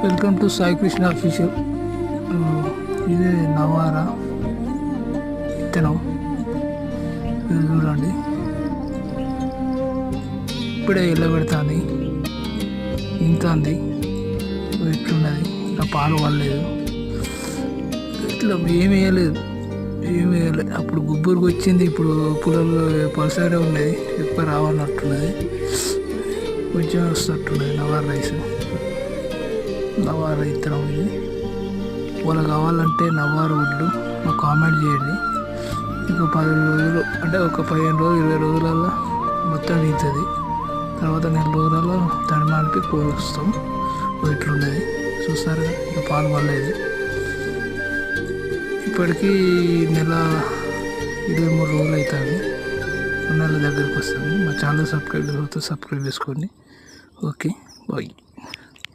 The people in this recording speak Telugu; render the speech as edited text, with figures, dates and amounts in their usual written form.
Welcome to Sai Krishna official. ఇదే నవారా విత్తనం, ఇది చూడండి ఇప్పుడే ఎల్లబెడుతుంది, ఇంతుంది ఎట్లున్నది. ఇంకా పాలు పడలేదు, ఇట్లా ఏమి వేయలేదు. అప్పుడు గుబ్బురికి వచ్చింది, ఇప్పుడు పుల్లలు పలసరే ఉన్నది, ఎక్కువ రావన్నట్టున్నది, కొంచెం వస్తున్నట్టున్నది. నవారా రైస్, నవారా ఇత్తనం. ఇది వాళ్ళకి కావాలంటే నవారా వడ్లు మాకు కామెంట్ చేయండి. ఇంకో 10 రోజులు అంటే ఒక 15 రోజులు 20 రోజులలో మొత్తం తీస్తుంది. తర్వాత 4 రోజులలో తడిమానికి కోస్తాం. ఇట్లున్నది చూస్తారుగా, ఇంకా పాలు పడలేదు. ఇప్పటికీ నెల 23 రోజులు అవుతుంది, నెల దగ్గరికి వస్తుంది. మా ఛానల్ సబ్స్క్రైబ్ చేసుకోండి. Okay, bye.